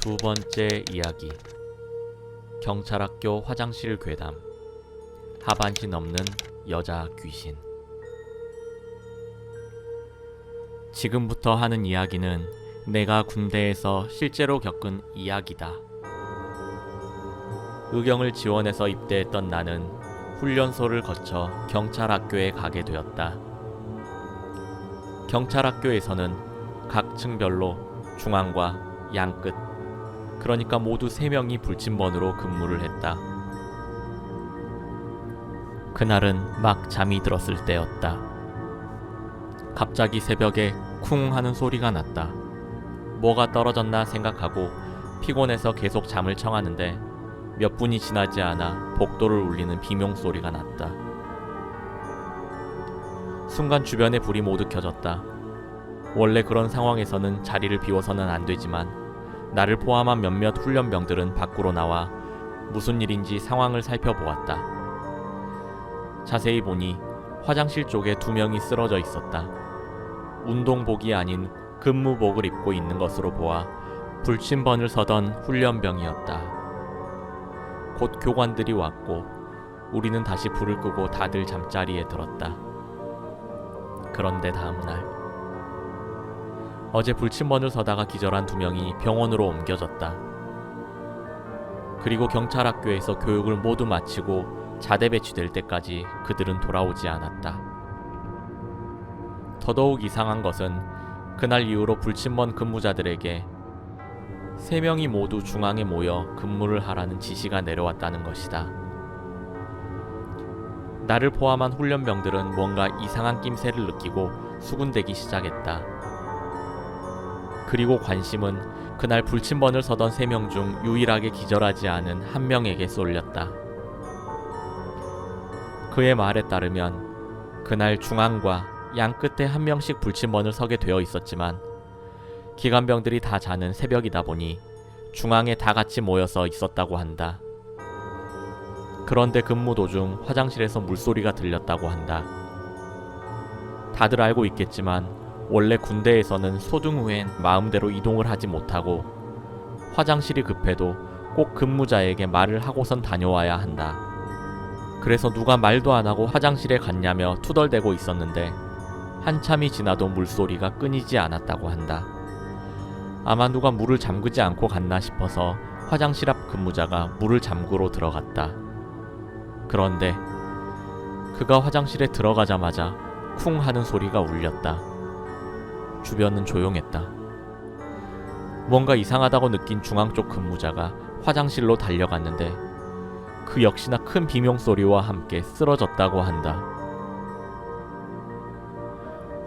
두 번째 이야기. 경찰학교 화장실 괴담. 하반신 없는 여자 귀신. 지금부터 하는 이야기는 내가 군대에서 실제로 겪은 이야기다. 의경을 지원해서 입대했던 나는 훈련소를 거쳐 경찰학교에 가게 되었다. 경찰학교에서는 각 층별로 중앙과 양끝, 그러니까 모두 3명이 불침번으로 근무를 했다. 그날은 막 잠이 들었을 때였다. 갑자기 새벽에 쿵 하는 소리가 났다. 뭐가 떨어졌나 생각하고 피곤해서 계속 잠을 청하는데 몇 분이 지나지 않아 복도를 울리는 비명소리가 났다. 순간 주변의 불이 모두 켜졌다. 원래 그런 상황에서는 자리를 비워서는 안 되지만 나를 포함한 몇몇 훈련병들은 밖으로 나와 무슨 일인지 상황을 살펴보았다. 자세히 보니 화장실 쪽에 2명이 쓰러져 있었다. 운동복이 아닌 근무복을 입고 있는 것으로 보아 불침번을 서던 훈련병이었다. 곧 교관들이 왔고 우리는 다시 불을 끄고 다들 잠자리에 들었다. 그런데 다음날 어제 불침번을 서다가 기절한 2명이 병원으로 옮겨졌다. 그리고 경찰학교에서 교육을 모두 마치고 자대 배치될 때까지 그들은 돌아오지 않았다. 더더욱 이상한 것은 그날 이후로 불침번 근무자들에게 3명이 모두 중앙에 모여 근무를 하라는 지시가 내려왔다는 것이다. 나를 포함한 훈련병들은 뭔가 이상한 낌새를 느끼고 수군대기 시작했다. 그리고 관심은 그날 불침번을 서던 3명 중 유일하게 기절하지 않은 1명에게 쏠렸다. 그의 말에 따르면 그날 중앙과 양 끝에 1명씩 불침번을 서게 되어 있었지만 기관병들이 다 자는 새벽이다 보니 중앙에 다 같이 모여서 있었다고 한다. 그런데 근무 도중 화장실에서 물소리가 들렸다고 한다. 다들 알고 있겠지만 원래 군대에서는 소등 후엔 마음대로 이동을 하지 못하고 화장실이 급해도 꼭 근무자에게 말을 하고선 다녀와야 한다. 그래서 누가 말도 안 하고 화장실에 갔냐며 투덜대고 있었는데 한참이 지나도 물소리가 끊이지 않았다고 한다. 아마 누가 문을 잠그지 않고 갔나 싶어서 화장실 앞 근무자가 문을 잠그러 들어갔다. 그런데 그가 화장실에 들어가자마자 쿵 하는 소리가 울렸다. 주변은 조용했다. 뭔가 이상하다고 느낀 중앙 쪽 근무자가 화장실로 달려갔는데 그 역시나 큰 비명소리와 함께 쓰러졌다고 한다.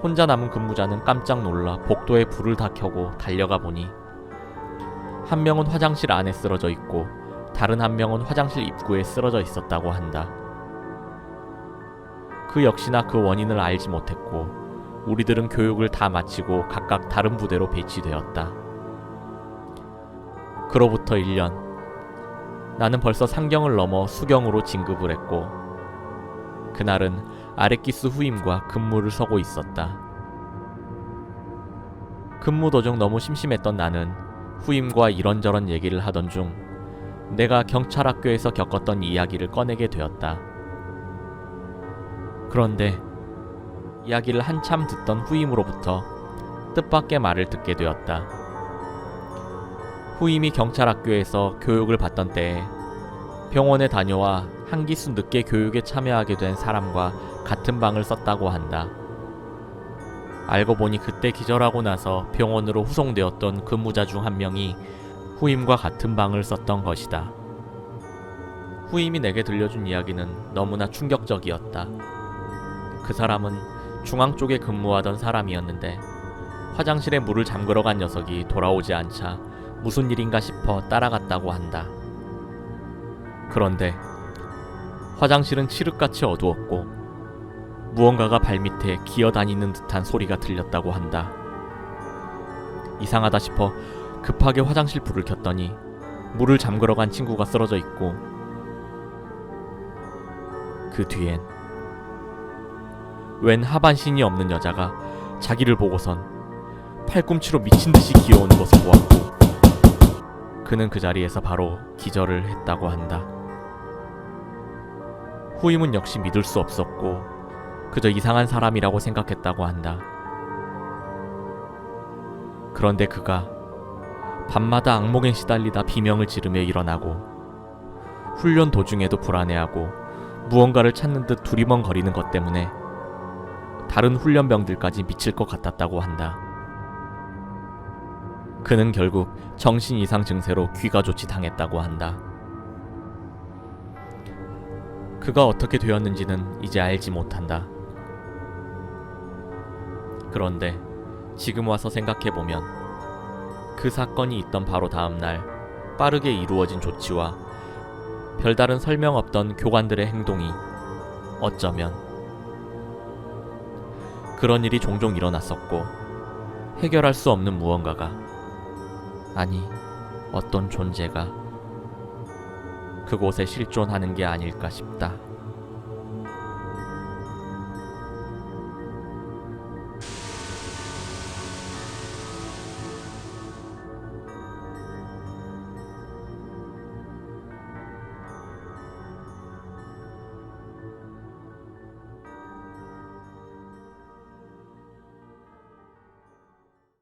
혼자 남은 근무자는 깜짝 놀라 복도에 불을 다 켜고 달려가 보니 1명은 화장실 안에 쓰러져 있고 다른 1명은 화장실 입구에 쓰러져 있었다고 한다. 그 역시나 그 원인을 알지 못했고 우리들은 교육을 다 마치고 각각 다른 부대로 배치되었다. 그로부터 1년, 나는 벌써 상경을 넘어 수경으로 진급을 했고 그날은 아랫기수 후임과 근무를 서고 있었다. 근무 도중 너무 심심했던 나는 후임과 이런저런 얘기를 하던 중 내가 경찰학교에서 겪었던 이야기를 꺼내게 되었다. 그런데 이야기를 한참 듣던 후임으로부터 뜻밖의 말을 듣게 되었다. 후임이 경찰학교에서 교육을 받던 때에 병원에 다녀와 한 기수 늦게 교육에 참여하게 된 사람과 같은 방을 썼다고 한다. 알고 보니 그때 기절하고 나서 병원으로 후송되었던 근무자 중 1명이 후임과 같은 방을 썼던 것이다. 후임이 내게 들려준 이야기는 너무나 충격적이었다. 그 사람은 중앙 쪽에 근무하던 사람이었는데 화장실에 물을 잠그러 간 녀석이 돌아오지 않자 무슨 일인가 싶어 따라갔다고 한다. 그런데 화장실은 칠흑같이 어두웠고 무언가가 발밑에 기어다니는 듯한 소리가 들렸다고 한다. 이상하다 싶어 급하게 화장실 불을 켰더니 물을 잠그러 간 친구가 쓰러져 있고 그 뒤엔 웬 하반신이 없는 여자가 자기를 보고선 팔꿈치로 미친듯이 기어오는 것을 보았고 그는 그 자리에서 바로 기절을 했다고 한다. 후임은 역시 믿을 수 없었고 그저 이상한 사람이라고 생각했다고 한다. 그런데 그가 밤마다 악몽에 시달리다 비명을 지르며 일어나고 훈련 도중에도 불안해하고 무언가를 찾는 듯 두리번거리는 것 때문에 다른 훈련병들까지 미칠 것 같았다고 한다. 그는 결국 정신 이상 증세로 귀가 조치당했다고 한다. 그가 어떻게 되었는지는 이제 알지 못한다. 그런데 지금 와서 생각해보면 그 사건이 있던 바로 다음 날 빠르게 이루어진 조치와 별다른 설명 없던 교관들의 행동이 어쩌면 그런 일이 종종 일어났었고 해결할 수 없는 무언가가, 아니 어떤 존재가 그곳에 실존하는 게 아닐까 싶다.